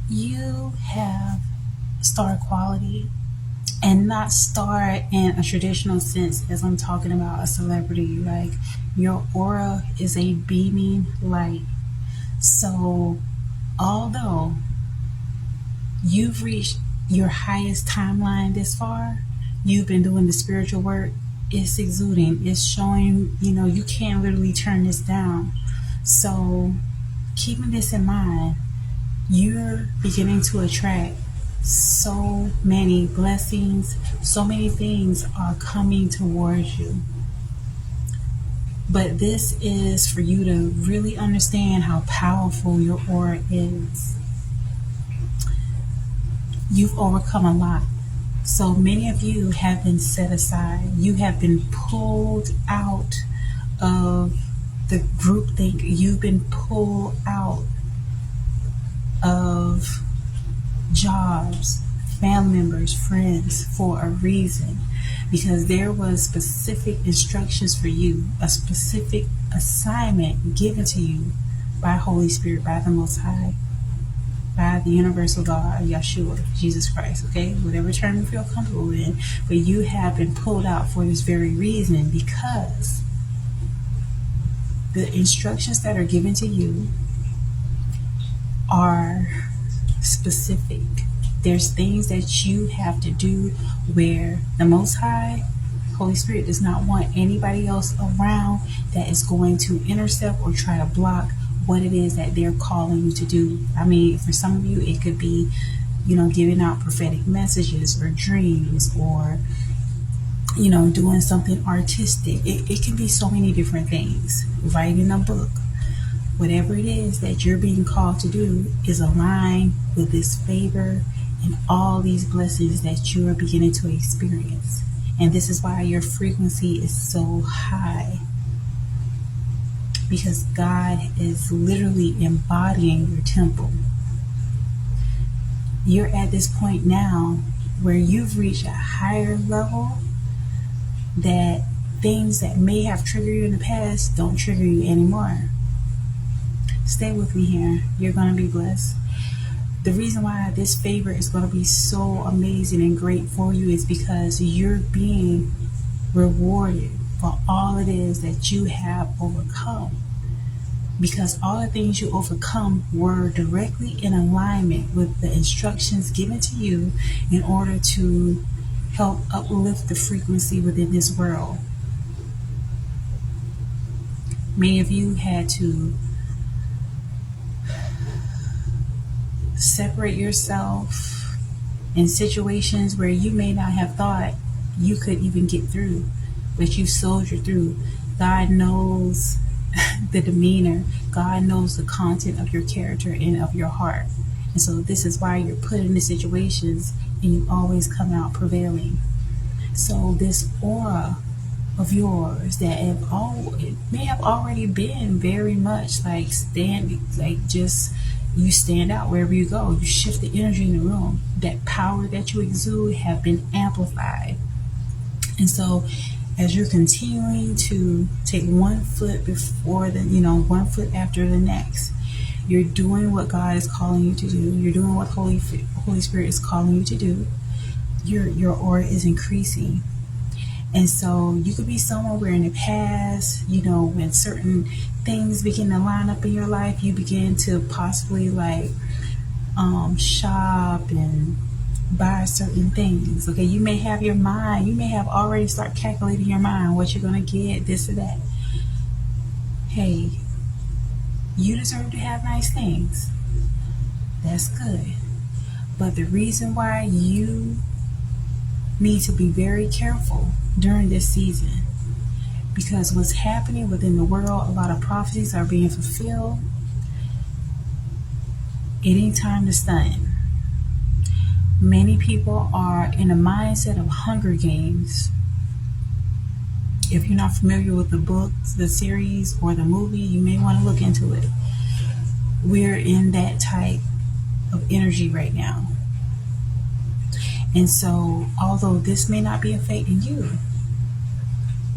You have star quality, and not star in a traditional sense as I'm talking about a celebrity. Like, your aura is a beaming light. So although you've reached your highest timeline this far, you've been doing the spiritual work, it's exuding, it's showing, you can't literally turn this down. So keeping this in mind, you're beginning to attract so many blessings, so many things are coming towards you. But this is for you to really understand how powerful your aura is. You've overcome a lot. So many of you have been set aside. You have been pulled out of the groupthink. You've been pulled out of jobs, family members, friends for a reason, because there was specific instructions for you, a specific assignment given to you by Holy Spirit, by the Most High, by the universal God, Yeshua, Jesus Christ, okay? Whatever term you feel comfortable in, but you have been pulled out for this very reason, because the instructions that are given to you are specific. There's things that you have to do where the Most High, Holy Spirit, does not want anybody else around that is going to intercept or try to block what it is that they're calling you to do. I mean, for some of you, it could be, giving out prophetic messages or dreams, or, doing something artistic. It can be so many different things. Writing a book. Whatever it is that you're being called to do is aligned with this favor and all these blessings that you are beginning to experience. And this is why your frequency is so high. Because God is literally embodying your temple. You're at this point now where you've reached a higher level, that things that may have triggered you in the past don't trigger you anymore. Stay with me here. You're going to be blessed. The reason why this favor is going to be so amazing and great for you is because you're being rewarded for all it is that you have overcome. Because all the things you overcome were directly in alignment with the instructions given to you in order to help uplift the frequency within this world. Many of you had to separate yourself in situations where you may not have thought you could even get through, but you soldiered through. God knows the demeanor. God knows the content of your character and of your heart. And so this is why you're put into situations and you always come out prevailing. So this aura of yours that it may have already been very much like you stand out wherever you go. You shift the energy in the room. That power that you exude have been amplified. And so as you're continuing to take one foot before one foot after the next, you're doing what God is calling you to do. You're doing what Holy Spirit is calling you to do. Your aura is increasing. And so you could be somewhere where in the past, when certain things begin to line up in your life, you begin to possibly shop and buy certain things. Okay, you may have your mind, you may have already start calculating your mind what you're going to get, this or that. Hey, you deserve to have nice things. That's good. But the reason why you need to be very careful during this season, because what's happening within the world, a lot of prophecies are being fulfilled. It ain't time to stun. Many people are in a mindset of Hunger Games. If you're not familiar with the books, the series, or the movie, you may want to look into it. We're in that type of energy right now. And so, although this may not be affecting you,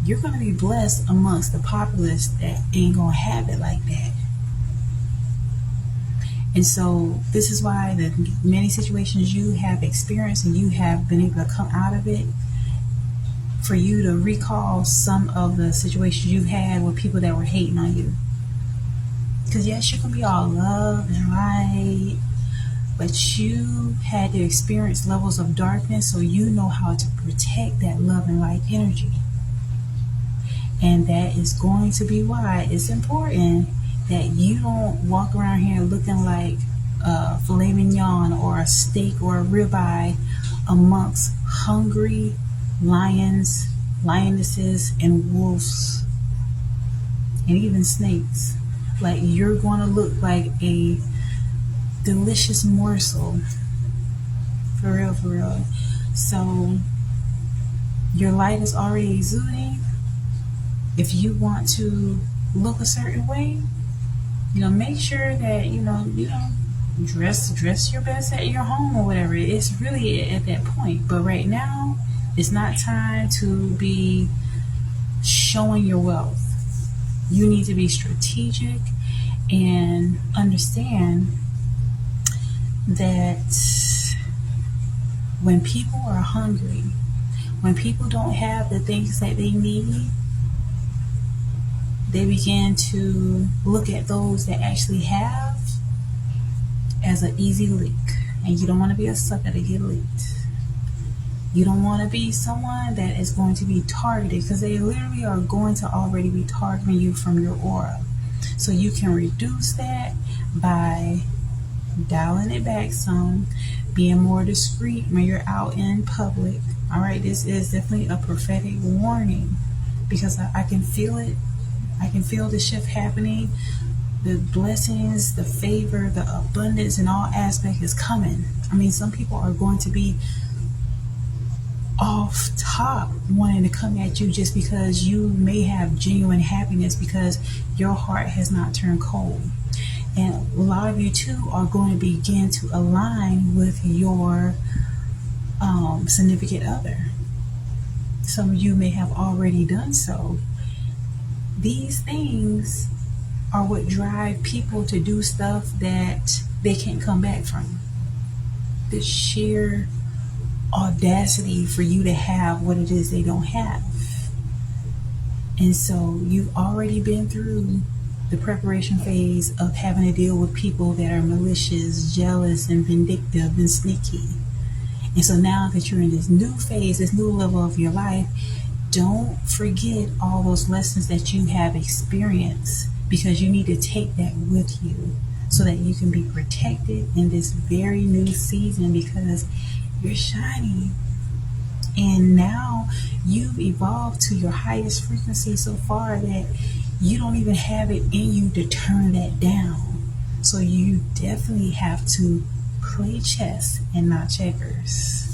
you're going to be blessed amongst the populace that ain't going to have it like that. And so this is why the many situations you have experienced and you have been able to come out of it, for you to recall some of the situations you've had with people that were hating on you. Because yes, you can be all love and light, but you had to experience levels of darkness, so you know how to protect that love and light energy. And that is going to be why it's important that you don't walk around here looking like a filet mignon or a steak or a ribeye amongst hungry lions, lionesses, and wolves, and even snakes. Like, you're going to look like a delicious morsel. For real, for real. So, your light is already exuding. If you want to look a certain way, make sure that, dress your best at your home or whatever. It's really at that point. But right now, it's not time to be showing your wealth. You need to be strategic and understand that when people are hungry, when people don't have the things that they need, they begin to look at those that actually have as an easy lick. And you don't want to be a sucker to get licked. You don't want to be someone that is going to be targeted, because they literally are going to already be targeting you from your aura. So you can reduce that by dialing it back some, being more discreet when you're out in public. All right, this is definitely a prophetic warning, because I can feel it. I can feel the shift happening. The blessings, the favor, the abundance in all aspects is coming. I mean, some people are going to be off top wanting to come at you just because you may have genuine happiness because your heart has not turned cold. And a lot of you too are going to begin to align with your significant other. Some of you may have already done so. These things are what drive people to do stuff that they can't come back from. The sheer audacity for you to have what it is they don't have. And so you've already been through the preparation phase of having to deal with people that are malicious, jealous, and vindictive and sneaky. And so now that you're in this new phase, this new level of your life, don't forget all those lessons that you have experienced, because you need to take that with you so that you can be protected in this very new season, because you're shining. And now you've evolved to your highest frequency so far that you don't even have it in you to turn that down. So you definitely have to play chess and not checkers.